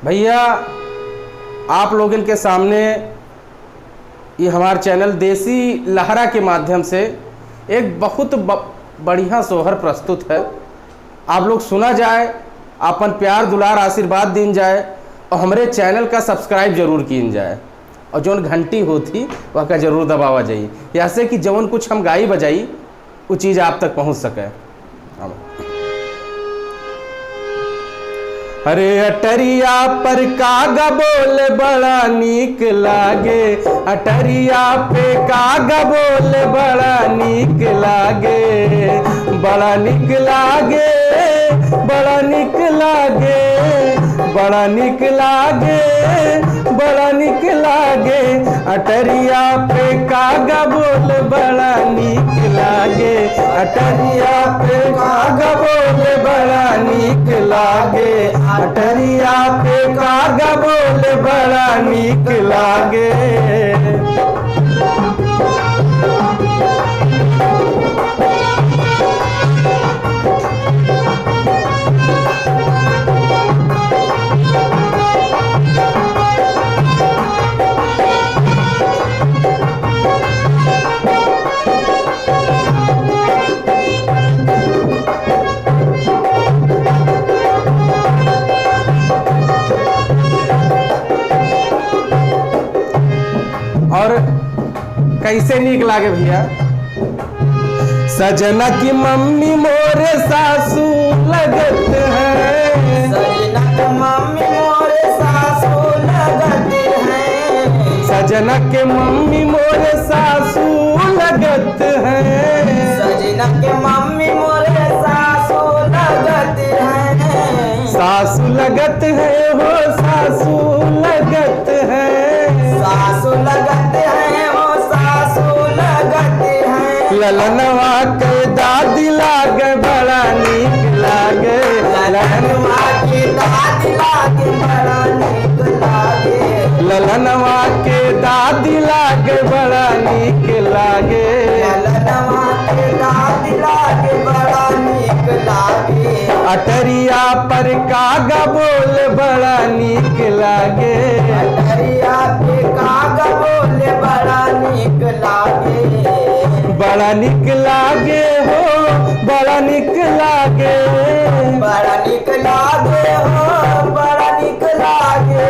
भैया आप लोगों के सामने ये हमारा चैनल देसी लहरा के माध्यम से एक बहुत बढ़िया सोहर प्रस्तुत है। आप लोग सुना जाए, अपन प्यार दुलार आशीर्वाद दीन जाए और हमारे चैनल का सब्सक्राइब जरूर कीन जाए और जौन घंटी होती वह का जरूर दबावा जाइए, ऐसे कि जौन कुछ हम गाई बजाई वो चीज़ आप तक पहुंच सके। अरे अटरिया पर कागा बोल बड़ा नीक लागे, अटरिया पे कागा बोल बड़ा नीक लागे, बड़ा नीक लागे, बड़ा नीक लागे, बड़ा नीक लागे, बड़ा नीक लागे, अटरिया पे कागा बोल बड़ा नीक लागे, अटरिया पे कागा बोल बड़ा नीक लागे, अटरिया पे कागा बोल बड़ा नीक लागे। और कैसे नीक लागे भैया, सजना की मम्मी मोरे सासू लगत है, सजना की मम्मी मोरे सासू लगत है, सजना के मम्मी मोरे सासू लगत है, सजना के मम्मी मोरे सासू लगत है, सासू लगत है हो सासू लगत है, सासू लगत है वो सासू लगत है, ललनवा के दादी लागे बड़ा नीक लागे, ललनवा के दादी लागे बड़ा नीक लागे, ललनवा के दादी लागे बड़ा नीक लागे, ललनवा के दादी लागे बड़ा नीक लागे, अटरिया पर कागा बोल बड़ा नीक लागे, अटरिया पे कागा बोले बड़ा नीक लागे, बड़ा नीक लागे हो, बड़ा नीक लागे, बड़ा नीक लागे हो, बड़ा नीक लागे,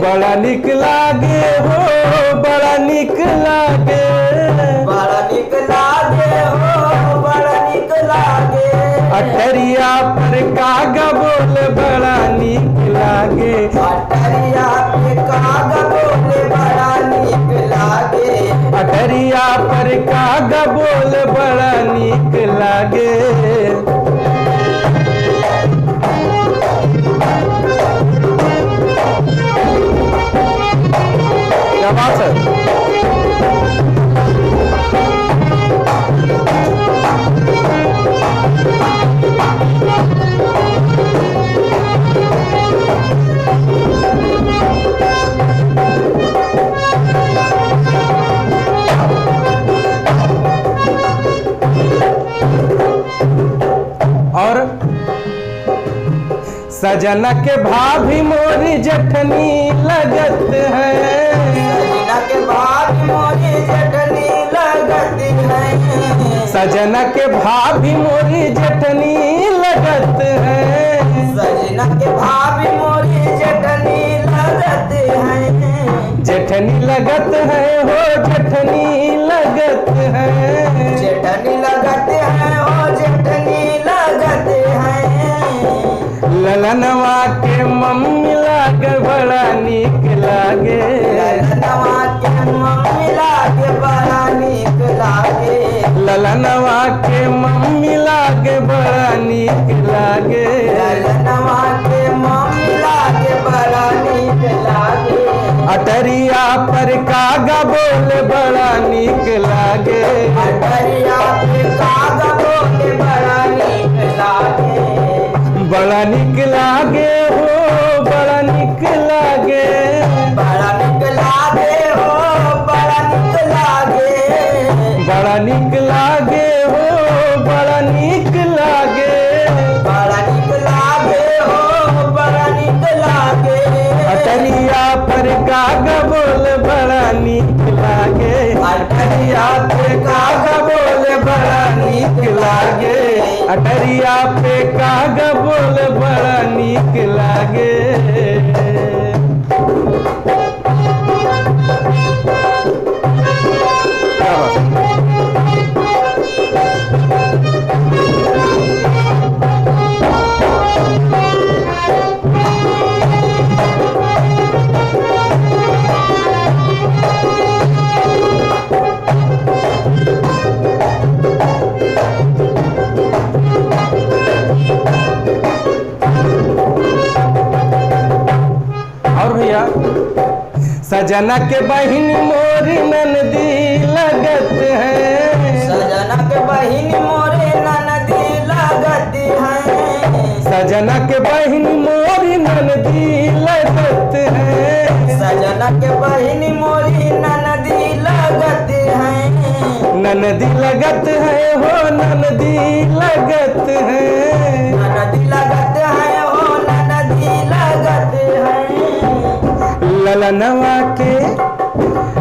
बड़ा नीक लागे हो, बड़ा नीक लागे, बड़ा नीक लागे हो, बड़ा नीक लागे, अटरिया पर कागा बोल बड़ा नीक लागे, अटरिया पे कागा बोले बड़ा नीक लागे, अटरिया पर कागा बोल बड़ा नीक लागे। क्या बात है। और सजना के भाभी मोरी जठनी लगत है, सजना के भाभी मोरी जठनी लगत है, सजना के भाभी मोरी जठनी लगत है, सजना के भाभी मोरी जठनी लगत है, जेठनी लगत है हो जेठनी लगत है, जेठनी लगत है ओ जेठनी लगत है, ललनवा के मम्मी लागे बड़ा नीक लागे, ललनवा के मम्मी लागे बड़ा नीक लागे, ललनवा के मम्मी लागे बड़ा नीक लागे, ललनवा के मम्मी लागे बड़ा नीक लागे, अटरिया पर कागा बोल बड़ा नीक लागे, अटरिया पे कागा बोले बड़ा नीक लागे, बड़ा नीक लागे हो, बड़ा नीक लागे, बड़ा नीक लागे हो, बड़ा नीक लागे, बड़ा नीक लागे हो, बड़ा नीक लागे, बड़ा नीक लागे हो, अटरिया पे कागा बोल बड़ा नीक लागे। क्या बात है? और भैया सजना के बहिन मोरी ननदी लगत है। सजना के बहिन मोरे ननदी लगत है। सजना के बहिन मोरी ननदी लगत है। सजना के बहिन मोरी ननदी लगत है। ननदी लगत है हो ननदी लगत है। ननदी लगत है हो ननदी लगत है।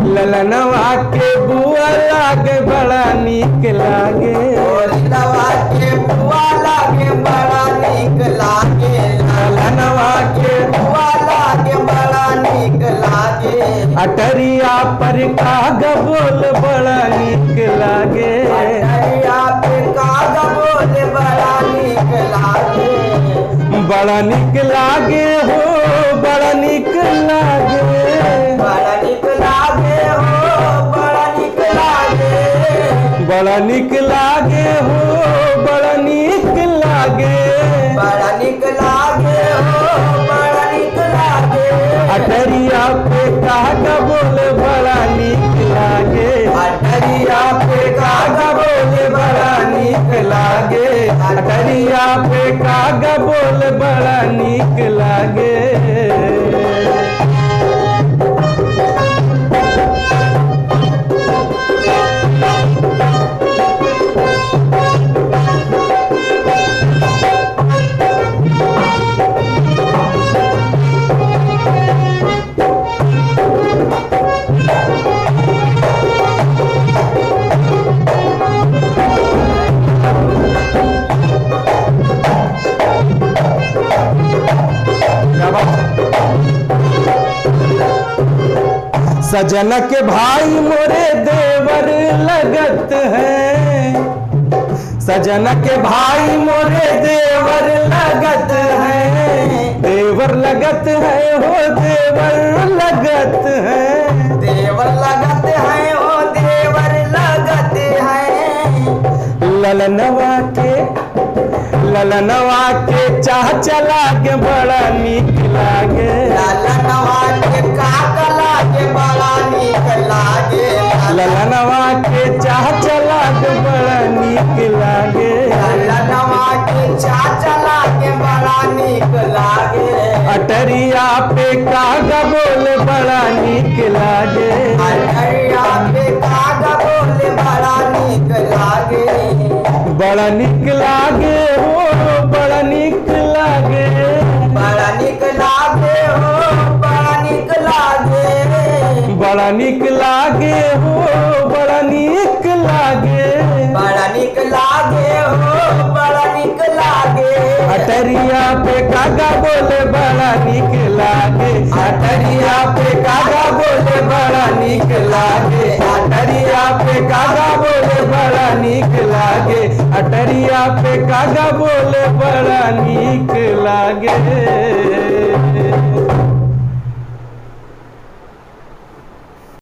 ललनवा के बुआ लागे बड़ा नीक लागे। ललनवा के बुआ लागे बड़ा नीक लागे। ललनवा के बुआ लागे बड़ा नीक लागे। अटरिया पर कागा बोल बड़ा नीक लागे। अटरिया पे कागा बोल बड़ा नीक लागे। बड़ा नीक लागे हो बड़ा नीक लागे। बड़ा नीक लागे हो बड़ा नीक लागे। बड़ा नीक लागे हो बड़ा नीक लागे। बड़ा नीक लागे हो बड़ा नीक लागे। अटरिया पे कागा बोल बड़ा नीक लागे। अटरिया पे कागा बोल बड़ा नीक लागे। अटरिया पे कागा बोल बड़ा नीक लागे। सजना के भाई मोरे देवर लगत है। सजना के भाई मोरे देवर लगत है। देवर लगत है हो देवर लगत है। देवर लगत है हो देवर लगत है। ललनवा के चाह चला के बड़ा नीक लागे। ललनवा के काका लागे बड़ा नीक लागे। ललनवा के चाह चला के बड़ा नीक लागे। ललनवा के चाचा लागे बड़ा नीक लागे। अटरिया पे कागा बोल बड़ा नीक लागे। अटरिया पे कागा बोले बड़ा नीक लागे। बड़ा नीक लागे हो बड़ा नीक लागे। बड़ा नीक लागे हो बड़ा नीक लागे। बड़ा नीक लागे हो बड़ा नीक लागे। बड़ा नीक लागे हो बड़ा नीक लागे। अटरिया पे कागा बोले बड़ा नीक लागे। अटरिया पे कागा बोले बड़ा नीक लागे। अटरिया पे कागा बोले बड़ा नीक लागे। अटरिया पे कागा बोले बड़ा नीक लागे।